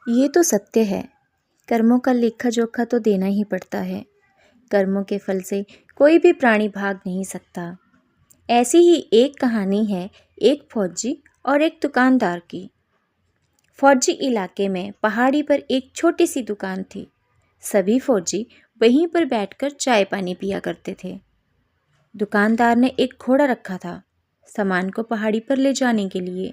ये तो सत्य है। कर्मों का लेखा जोखा तो देना ही पड़ता है। कर्मों के फल से कोई भी प्राणी भाग नहीं सकता। ऐसी ही एक कहानी है एक फौजी और एक दुकानदार की। फौजी इलाके में पहाड़ी पर एक छोटी सी दुकान थी। सभी फौजी वहीं पर बैठकर चाय पानी पिया करते थे। दुकानदार ने एक घोड़ा रखा था सामान को पहाड़ी पर ले जाने के लिए।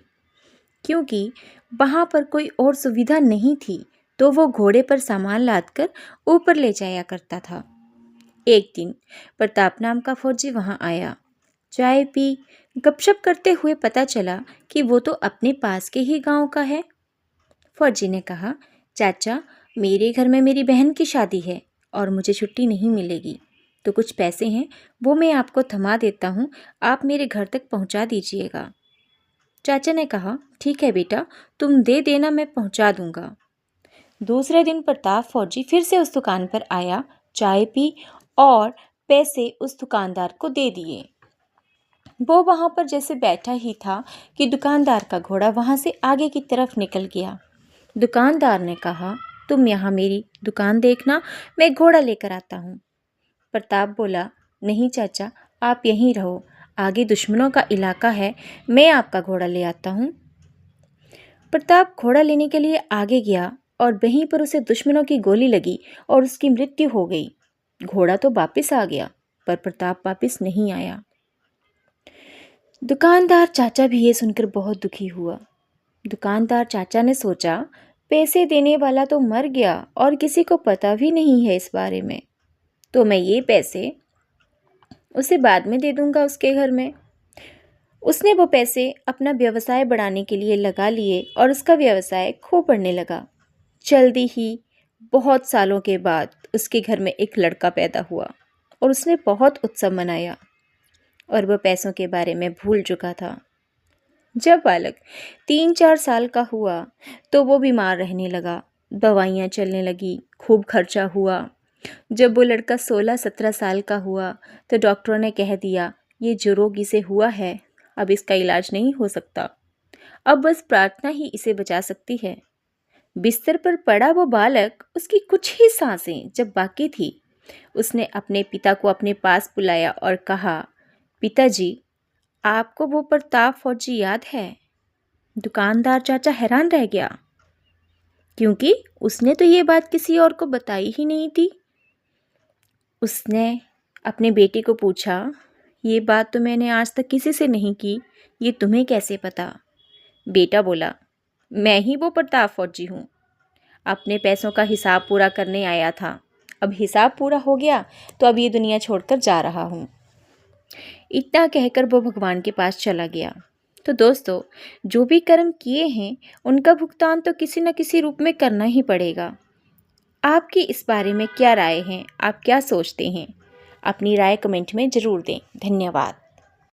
क्योंकि वहाँ पर कोई और सुविधा नहीं थी तो वो घोड़े पर सामान लादकर ऊपर ले जाया करता था। एक दिन प्रताप नाम का फौजी वहाँ आया। चाय पी, गपशप करते हुए पता चला कि वो तो अपने पास के ही गांव का है। फौजी ने कहा, चाचा, मेरे घर में मेरी बहन की शादी है और मुझे छुट्टी नहीं मिलेगी, तो कुछ पैसे हैं वो मैं आपको थमा देता हूँ, आप मेरे घर तक पहुँचा दीजिएगा। चाचा ने कहा, ठीक है बेटा, तुम दे देना, मैं पहुँचा दूँगा। दूसरे दिन प्रताप फौजी फिर से उस दुकान पर आया, चाय पी और पैसे उस दुकानदार को दे दिए। वो वहाँ पर जैसे बैठा ही था कि दुकानदार का घोड़ा वहाँ से आगे की तरफ निकल गया। दुकानदार ने कहा, तुम यहाँ मेरी दुकान देखना, मैं घोड़ा लेकर आता हूँ। प्रताप बोला, नहीं चाचा, आप यहीं रहो, आगे दुश्मनों का इलाका है, मैं आपका घोड़ा ले आता हूँ। प्रताप घोड़ा लेने के लिए आगे गया और वहीं पर उसे दुश्मनों की गोली लगी और उसकी मृत्यु हो गई। घोड़ा तो वापस आ गया पर प्रताप वापस नहीं आया। दुकानदार चाचा भी ये सुनकर बहुत दुखी हुआ। दुकानदार चाचा ने सोचा, पैसे देने वाला तो मर गया और किसी को पता भी नहीं है इस बारे में, तो मैं ये पैसे उसे बाद में दे दूंगा उसके घर में। उसने वो पैसे अपना व्यवसाय बढ़ाने के लिए लगा लिए और उसका व्यवसाय खूब बढ़ने लगा। जल्दी ही बहुत सालों के बाद उसके घर में एक लड़का पैदा हुआ और उसने बहुत उत्सव मनाया और वह पैसों के बारे में भूल चुका था। जब बालक 3-4 साल का हुआ तो वो बीमार रहने लगा, दवाइयाँ चलने लगी, खूब खर्चा हुआ। जब वो लड़का 16-17 साल का हुआ तो डॉक्टरों ने कह दिया, ये जो रोग इसे हुआ है अब इसका इलाज नहीं हो सकता, अब बस प्रार्थना ही इसे बचा सकती है। बिस्तर पर पड़ा वो बालक, उसकी कुछ ही सांसें जब बाकी थी, उसने अपने पिता को अपने पास बुलाया और कहा, पिताजी, आपको वो प्रताप फौजी याद है? दुकानदार चाचा हैरान रह गया क्योंकि उसने तो ये बात किसी और को बताई ही नहीं थी। उसने अपने बेटे को पूछा, ये बात तो मैंने आज तक किसी से नहीं की, ये तुम्हें कैसे पता? बेटा बोला, मैं ही वो प्रताप फौजी हूँ, अपने पैसों का हिसाब पूरा करने आया था, अब हिसाब पूरा हो गया तो अब ये दुनिया छोड़कर जा रहा हूँ। इतना कहकर वो भगवान के पास चला गया। तो दोस्तों, जो भी कर्म किए हैं उनका भुगतान तो किसी न किसी रूप में करना ही पड़ेगा। आपकी इस बारे में क्या राय है? आप क्या सोचते हैं? अपनी राय कमेंट में ज़रूर दें। धन्यवाद।